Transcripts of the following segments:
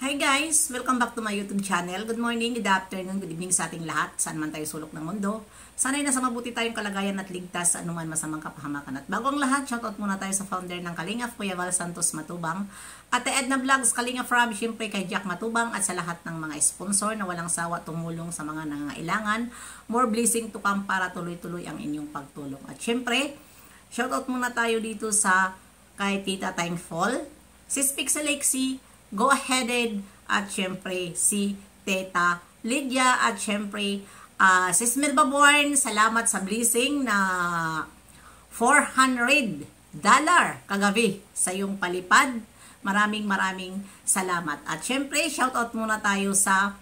Hi guys! Welcome back to my YouTube channel. Good morning, good afternoon, good evening sa ating lahat. Saan man tayo sulok ng mundo. Sana'y nasa mabuti tayong kalagayan at ligtas sa anuman masamang kapahamakan. At bago ang lahat, shoutout muna tayo sa founder ng Kalingap, Kuya Val Santos Matubang. At Edna Vlogs, Kalingap Rob, syempre kay Jack Matubang at sa lahat ng mga sponsor na walang sawa tumulong sa mga nangangailangan. More blessing to come para tuloy-tuloy ang inyong pagtulong. At syempre, shoutout muna tayo dito sa kay Tita Thankful, si Pixelexi, Go Aheaded, at syempre si Teta Lydia, at syempre si Smelba Born, salamat sa blessing na $400 kagabi sa iyong palipad. Maraming salamat. At syempre shoutout muna tayo sa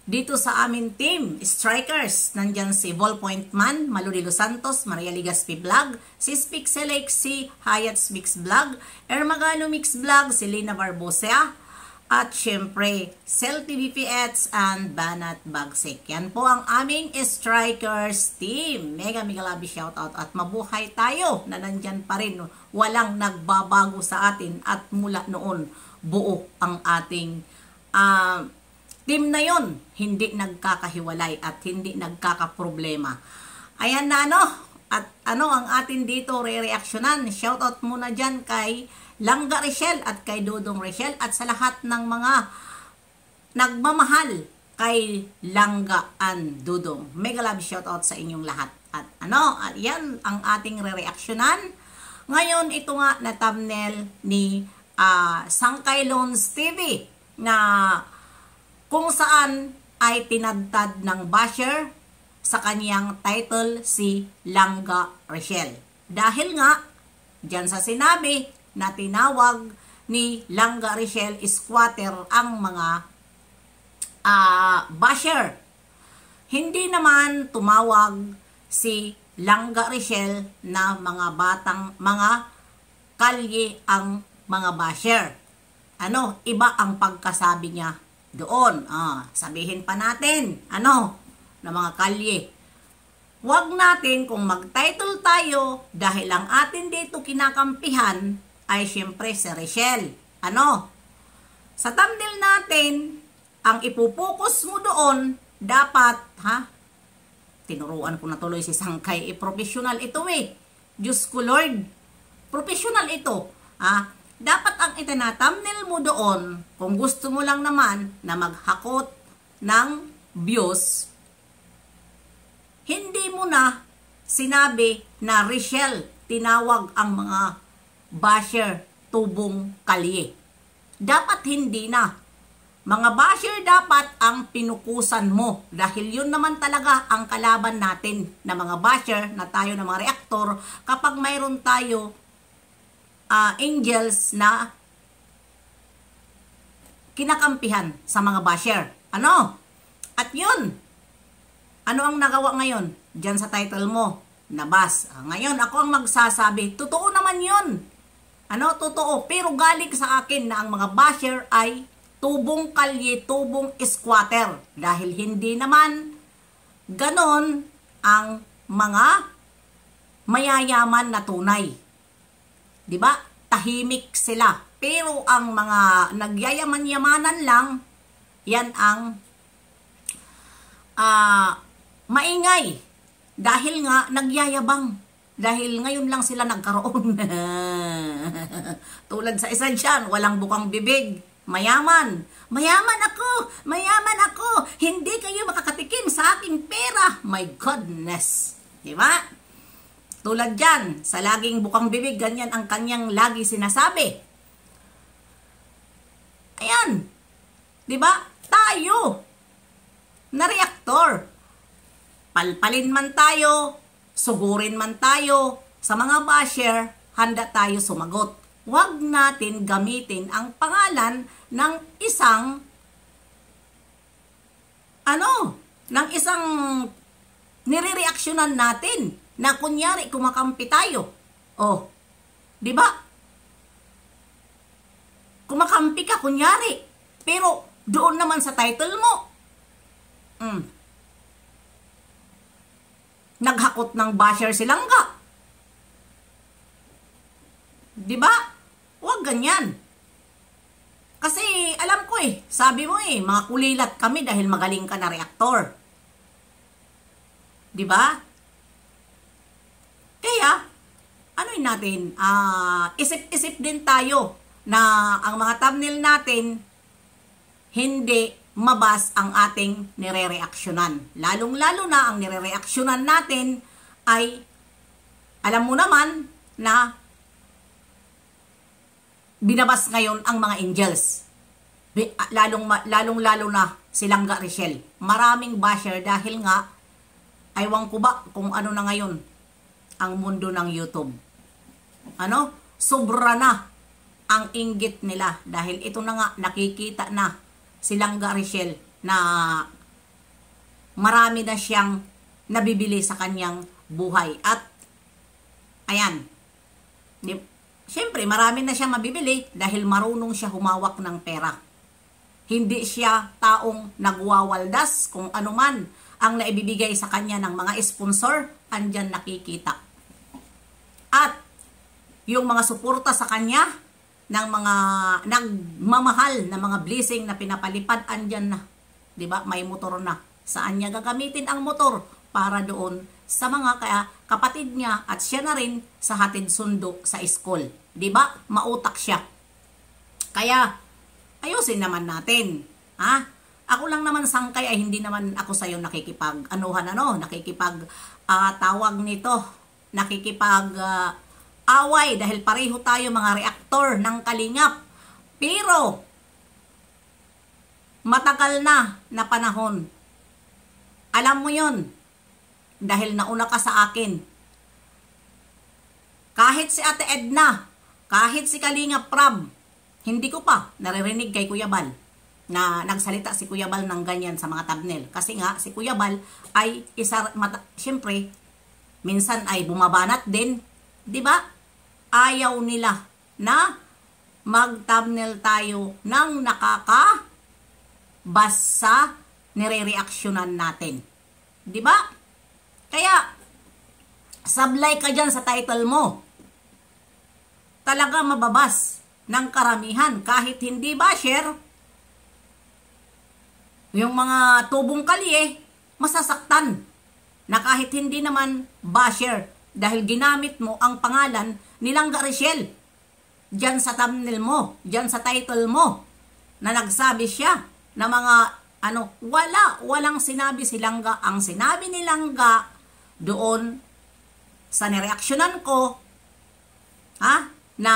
dito sa amin team, Strikers. Nandyan si Ballpoint Man, Maludilo Santos, Maria Ligaspi Vlog, si Spixelix, si Hayat Mix Vlog, Ermagano Mix Vlog, si Lina Barbosa, at syempre, Cell TVPX and Banat Bagsik. Yan po ang aming Strikers team. Mega labi shoutout at mabuhay tayo na nandyan pa rin. Walang nagbabago sa atin at mula noon buo ang ating team na yon, hindi nagkakahiwalay at hindi nagkakaproblema. Ayan na at ang atin dito re-reaksyonan. Shoutout muna dyan kay Langga Richelle at kay Dodong Richelle at sa lahat ng mga nagmamahal kay Langga and Dodong. Mega love shoutout sa inyong lahat. At at yan ang ating re-reaksyonan. Ngayon, ito nga na thumbnail ni Sangkay Loans TV na kung saan ay tinadtad ng basher sa kanyang title si Langga Richelle. Dahil nga, dyan sa sinabi na tinawag ni Langga Richelle squatter ang mga basher. Hindi naman tumawag si Langga Richelle na mga kalye ang mga basher. Iba ang pagkasabi niya doon. Sabihin pa natin, na mga kalye. Huwag natin kung mag-title tayo dahil ang atin dito kinakampihan ay syempre si Richelle. Sa thumbnail natin, ang ipupokus mo doon, dapat, tinuruan ko na tuloy si Sangkay, professional ito Diyos ko Lord, professional ito. Dapat ang itina-thumbnail mo doon, kung gusto mo lang naman na maghakot ng views, hindi mo na sinabi na Richelle tinawag ang mga basher tubong kalye. Dapat hindi na. Mga basher dapat ang pinukusan mo dahil yun naman talaga ang kalaban natin na mga basher na tayo na mga reaktor kapag mayroon tayo angels na kinakampihan sa mga basher. At yun, ang nagawa ngayon? Diyan sa title mo, nabas. Ngayon, ako ang magsasabi, totoo naman yun. Totoo. Pero galing sa akin na ang mga basher ay tubong kalye, tubong squatter. Dahil hindi naman ganon ang mga mayayaman na tunay. Diba? Tahimik sila. Pero ang mga nagyayaman-yamanan lang, yan ang maingay. Dahil nga nagyayabang. Dahil ngayon lang sila nagkaroon. Tulad sa isa dyan, walang bukang bibig. Mayaman. Mayaman ako. Mayaman ako. Hindi kayo makakatikim sa aking pera. My goodness. Diba? Tulad dyan, sa laging bukang bibig, ganyan ang kanyang lagi sinasabi. Ayan. Diba? Tayo, na reaktor, palpalin man tayo, sugurin man tayo, sa mga basher, handa tayo sumagot. Huwag natin gamitin ang pangalan ng isang, nire-reaksyonan natin na kunyari kumakampi tayo. Di ba? Kumakampi ka kunyari. Pero doon naman sa title mo, naghakot ng basher si Langga. Di ba? Huwag ganyan. alam ko sabi mo mga kulilat kami dahil magaling ka na reactor. 'Di ba? Kaya, ano'y natin, isip-isip din tayo na ang mga thumbnail natin hindi mabas ang ating nire-reaksyonan. Lalong-lalo na ang nire-reaksyonan natin ay, alam mo naman na binabas ngayon ang mga angels. Lalong-lalo na si Langga Richelle. Maraming basher dahil nga, aywan ko ba kung ano na ngayon ang mundo ng YouTube. Sobra na ang inggit nila dahil ito na nga nakikita na si Langga Richelle na marami na siyang nabibili sa kanyang buhay. At ayan, siyempre marami na siyang mabibili dahil marunong siya humawak ng pera. Hindi siya taong nagwawaldas kung ano man ang naibibigay sa kanya ng mga sponsor, andyan nakikita. At yung mga suporta sa kanya ng mga nagmamahal na mga blessing na pinapalipad, andyan na. 'Di ba? May motor na. Saan niya gagamitin ang motor? Para doon sa mga kapatid niya at siya na rin sa hatid sundo sa school. 'Di ba? Mautak siya. Kaya ayusin naman natin. Ako lang naman sangkay ay hindi naman ako sa iyo nakikipag tawag nito, nakikipag away dahil pareho tayo mga reaktor ng Kalingap. Pero matagal na panahon. Alam mo 'yon dahil nauna ka sa akin. Kahit si Ate Edna, kahit si Kalingap Prab, hindi ko pa naririnig kay Kuya Bal na nagsalita si Kuya Bal ng ganyan sa mga thumbnail. Kasi nga, si Kuya Bal ay siyempre, minsan ay bumabanat din. 'Di ba? Ayaw nila na mag-thumbnail tayo ng nakakabasa nire-reaksyonan natin. 'Di ba? Kaya, sablay ka dyan sa title mo. Talaga mababas ng karamihan kahit hindi basher. Yung mga tubong kalye, masasaktan na kahit hindi naman basher dahil ginamit mo ang pangalan ni Langga Richelle dyan sa thumbnail mo, dyan sa title mo, na nagsabi siya na mga walang sinabi si Langga. Ang sinabi ni Langga doon sa nireaksyonan ko, na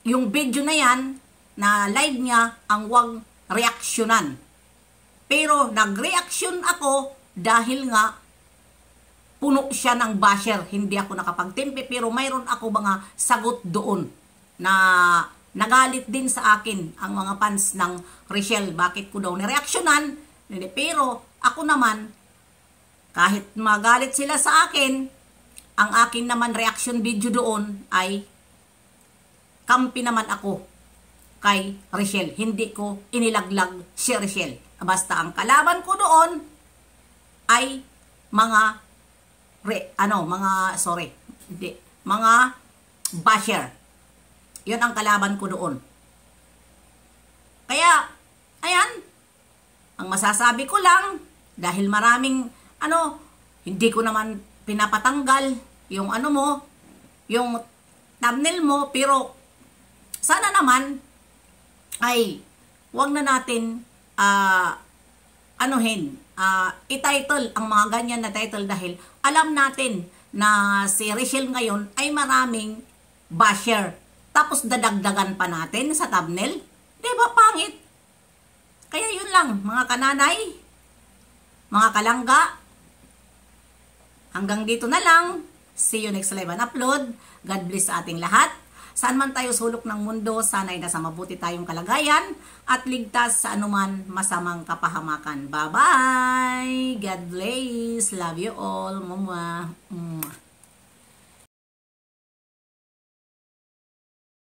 yung video na yan, na live niya, ang wag reaksyonan. Pero nag-reaction ako dahil nga puno siya ng basher. Hindi ako nakapagtimpi, pero mayroon ako mga sagot doon na nagalit din sa akin ang mga fans ng Richelle. Bakit ko daw nireaksyonan? Pero ako naman, kahit magalit sila sa akin, ang akin naman reaction video doon ay kampi naman ako kay Richelle. Hindi ko inilaglag si Richelle. Basta ang kalaban ko doon ay mga mga basher. 'Yun ang kalaban ko doon. Kaya ayan, ang masasabi ko lang dahil maraming hindi ko naman pinapatanggal yung yung thumbnail mo, pero sana naman ay wag na natin i-title ang mga ganyan na title dahil alam natin na si Richelle ngayon ay maraming basher. Tapos dadagdagan pa natin sa thumbnail. Diba pangit? Kaya yun lang mga kananay, mga kalangga. Hanggang dito na lang. See you next live and upload. God bless sa ating lahat. Saan man tayo sulok ng mundo, sana'y nasa mabuti tayong kalagayan at ligtas sa anuman masamang kapahamakan. Bye-bye! God bless! Love you all! Mama!